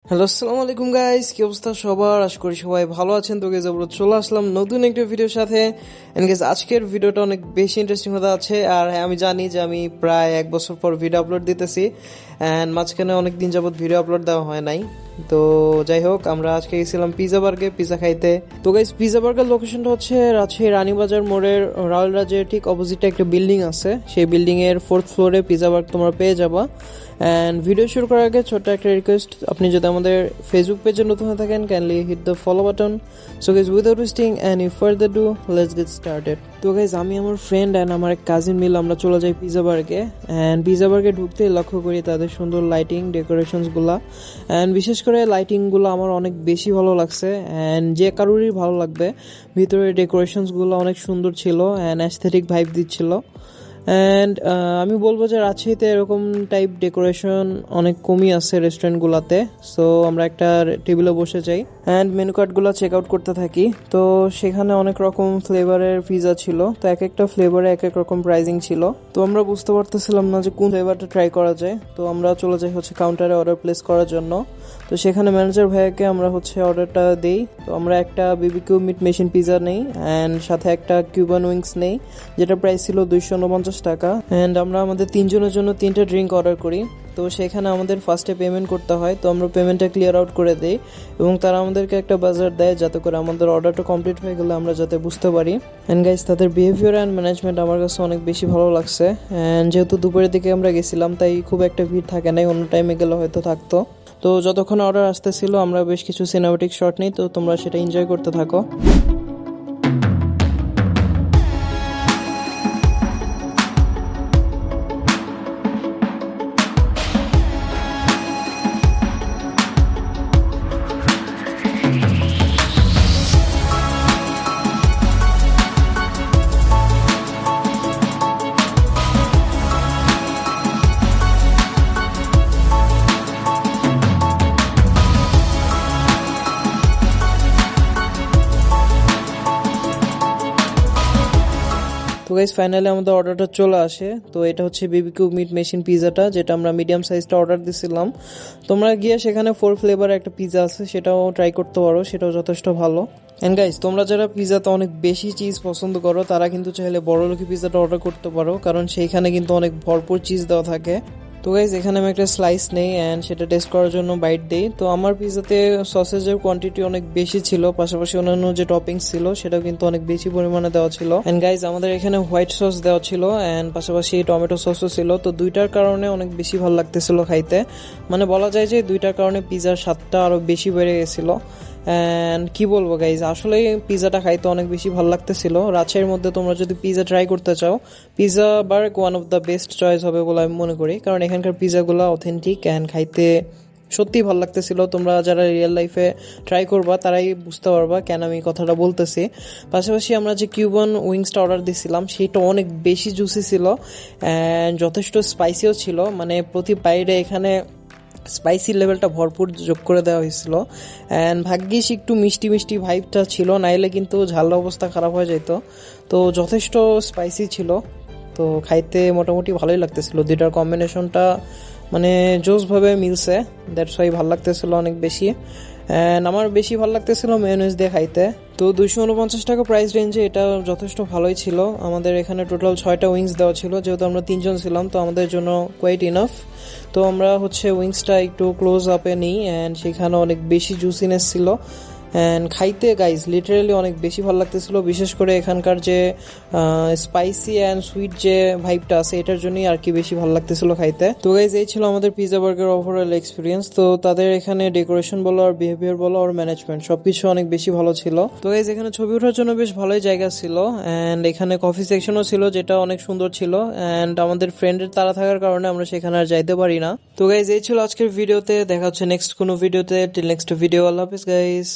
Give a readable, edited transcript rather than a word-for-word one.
Hello, আসসালামু আলাইকুম guys, কি অবস্থা সবার? আশা করি সবাই ভালো আছেন। তো গাইস আমরা চলে আসলাম নতুন একটা ভিডিওর সাথে। এন্ড গাইস আজকের ভিডিওটা অনেক বেশি ইন্টারেস্টিং হতে আছে। আর হ্যাঁ, আমি জানি যে আমি প্রায় 1 বছর পর ভিডিও আপলোড দিতেছি অ্যান্ড মাঝখানে অনেক দিন যাবত ভিডিও আপলোড দেওয়া হয় নাই। তো যাই হোক, আমরা আজকে গেছিলাম পিজা বার্গে পিজা খাইতে। তো গাইস পিজা বার্গের লোকেশনটা হচ্ছে রাজশাহী রানীবাজার মোড়ের রয়্যাল রাজের ঠিক অপোজিটে একটা বিল্ডিং আছে। সেই বিল্ডিং এর 4th ফ্লোরে পিজা বার্গ তোমরা পেয়ে যাবা। অ্যান্ড ভিডিও শুরু করার আগে ছোট্ট একটা রিকোয়েস্ট, আপনি যদি আমাদের ফেসবুক পেজে নতুন হয়ে থাকেন kindly hit the follow button. So guys without wasting any further do, let's get started. তো গাইজ আমি আমার ফ্রেন্ড অ্যান্ড আমার এক কাজিন মিল আমরা চলে যাই পিজা বার্গে। অ্যান্ড পিজা বার্গে ঢুকতেই লক্ষ্য করি তাদের সুন্দর লাইটিং ডেকোরেশনসগুলা। অ্যান্ড বিশেষ করে লাইটিংগুলো আমার অনেক বেশি ভালো লাগছে অ্যান্ড যে কারোরই ভালো লাগবে। ভিতরে ডেকোরেশনসগুলো অনেক সুন্দর ছিল অ্যান্ড অ্যাস্থেটিক ভাইব দিচ্ছিল। অ্যান্ড আমি বলবো যে রাজশাহীতে এরকম টাইপ ডেকোরেশন অনেক কমই আছে রেস্টুরেন্টগুলোতে। সো আমরা একটা টেবিলে বসে যাই অ্যান্ড মেনু কার্ডগুলো চেক আউট করতে থাকি। তো সেখানে অনেক রকম ফ্লেভারের পিজা ছিল। তো এক একটা ফ্লেভারে এক এক রকম প্রাইজিং ছিল। তো আমরা বুঝতে পারতেছিলাম না যে কোন ফ্লেভারটা ট্রাই করা যায়। তো আমরা চলে যাই হচ্ছে কাউন্টারে অর্ডার প্লেস করার জন্য। তো সেখানে ম্যানেজার ভাইয়াকে আমরা হচ্ছে অর্ডারটা দেই। তো আমরা একটা বিবিকিউ মিট মেশিন পিজা নেই অ্যান্ড সাথে একটা কিউবান উইংস নেই, যেটা প্রাইস ছিল 249 টাকা। অ্যান্ড আমরা আমাদের তিনজনের জন্য 3টা ড্রিঙ্ক অর্ডার করি। তো সেখানে আমাদের ফার্স্টে পেমেন্ট করতে হয়। তো আমরা পেমেন্টটা ক্লিয়ার আউট করে দিই এবং তারা আমাদেরকে একটা বাজার দেয় যাতে করে আমাদের অর্ডারটা কমপ্লিট হয়ে গেলে আমরা যাতে বুঝতে পারি। অ্যান্ড গাইজ তাদের বিহেভিয়ার অ্যান্ড ম্যানেজমেন্ট আমার কাছে অনেক বেশি ভালো লাগছে। অ্যান্ড যেহেতু দুপুরের দিকে আমরা গেছিলাম তাই খুব একটা ভিড় থাকে নাই, অন্য টাইমে গেলে হয়তো থাকতো। তো যতক্ষণ অর্ডার আসতেছিল আমরা বেশ কিছু সিনেমেটিক শট নিই, তো তোমরা সেটা এনজয় করতে থাকো। তো গাইস ফাইনালি আমাদের অর্ডারটা চলে আসে। তো এটা হচ্ছে বিবিকিউ মিট মেশিন পিজাটা, যেটা আমরা মিডিয়াম সাইজটা অর্ডার দিছিলাম। তোমরা গিয়ে সেখানে 4 ফ্লেভার একটা পিজা আছে, সেটাও ট্রাই করতে পারো, সেটাও যথেষ্ট ভালো। এন্ড গাইস তোমরা যারা পিজাতে অনেক বেশি চিজ পছন্দ করো তারা কিন্তু চাইলে বড়লোকি পিজাটা অর্ডার করতে পারো, কারণ সেইখানে কিন্তু অনেক ভরপুর চিজ দেওয়া থাকে। তো গাইজ এখানে আমি একটা স্লাইস নেই অ্যান্ড সেটা টেস্ট করার জন্য বাইট দিই। তো আমার পিজাতে সসেজের কোয়ান্টিটি অনেক বেশি ছিল, পাশাপাশি অন্যান্য যে টপিংস ছিল সেটাও কিন্তু অনেক বেশি পরিমাণে দেওয়া ছিল। অ্যান্ড গাইজ আমাদের এখানে হোয়াইট সস দেওয়া ছিল অ্যান্ড পাশাপাশি টমেটো সসও ছিল। তো দুইটার কারণে অনেক বেশি ভালো লাগতেছিল খাইতে। মানে বলা যায় যে দুইটার কারণে পিজার স্বাদটা আরো বেশি বেড়ে গেছিল। অ্যান্ড কি বলবো গাইজ, আসলে পিজাটা খাইতে অনেক বেশি ভালো লাগতেছিল। রাজশাহীর মধ্যে তোমরা যদি পিজা ট্রাই করতে চাও, Pizza Burg one of the best choice হবে বলে আমি মনে করি, কারণ এখানকার পিজাগুলো অথেন্টিক অ্যান্ড খাইতে সত্যিই ভালো লাগতেছিল। তোমরা যারা রিয়েল লাইফে ট্রাই করবা তারাই বুঝতে পারবা কেন আমি কথাটা বলতেছি। পাশাপাশি আমরা যে কিউবান উইংসটা অর্ডার দিয়েছিলাম সেটা অনেক বেশি জুসি ছিল অ্যান্ড যথেষ্ট স্পাইসিও ছিল। মানে প্রতি বাইরে এখানে স্পাইসি লেভেলটা ভরপুর যোগ করে দেওয়া হয়েছিল অ্যান্ড ভাগ্যিস একটু মিষ্টি মিষ্টি ভাইবটা ছিল, নাইলে কিন্তু ঝালের অবস্থা খারাপ হয়ে যেত। তো যথেষ্ট স্পাইসি ছিল, তো খাইতে মোটামুটি ভালোই লাগতেছিল। দুইটার কম্বিনেশনটা মানে জোসভাবে মিলছে, দ্যাটস ওয়াই ভালো লাগতেছিল অনেক বেশি। অ্যান্ড আমার বেশি ভালো লাগতেছিল মেয়োনিজ দিয়ে খাইতে। তো 249 টাকা প্রাইস রেঞ্জে এটা যথেষ্ট ভালোই ছিল। আমাদের এখানে টোটাল 6টা উইংস দেওয়া ছিল, যেহেতু আমরা 3জন ছিলাম তো আমাদের জন্য কোয়াইট ইনাফ। তো আমরা হচ্ছে উইংসটা একটু ক্লোজ আপে নিই অ্যান্ড সেখানে অনেক বেশি জুসিনেস ছিল অ্যান্ড খাইতে গাইজ লিটারেলি অনেক বেশি ভালো লাগতেছিল। বিশেষ করে এখানকার যে স্পাইসি অ্যান্ড সুইট যে ভাইবটা আছে এটার জন্যই আর কি বেশি ভালো লাগতেছিল খাইতে। তো গাইজ এই ছিল আমাদের পিজা বার্গের ওভারঅল এক্সপিরিয়েন্স। তো তাদের এখানে ডেকোরেশন বলো আর বিহেভিয়ার বলো আর ম্যানেজমেন্ট সবকিছু অনেক বেশি ভালো ছিল। তো গাইজ এখানে ছবি ওঠার জন্য বেশ ভালোই জায়গা ছিল অ্যান্ড এখানে কফি সেকশনও ছিল, যেটা অনেক সুন্দর ছিল। অ্যান্ড আমাদের ফ্রেন্ডের তাড়া থাকার কারণে আমরা সেখানে আর যাইতে পারি না। তো গাইজ এই ছিল আজকের ভিডিওতে, দেখা হচ্ছে নেক্সট কোনো ভিডিওতে। টিল নেক্সট ভিডিও, আল্লাহ হাফিজ গাইজ।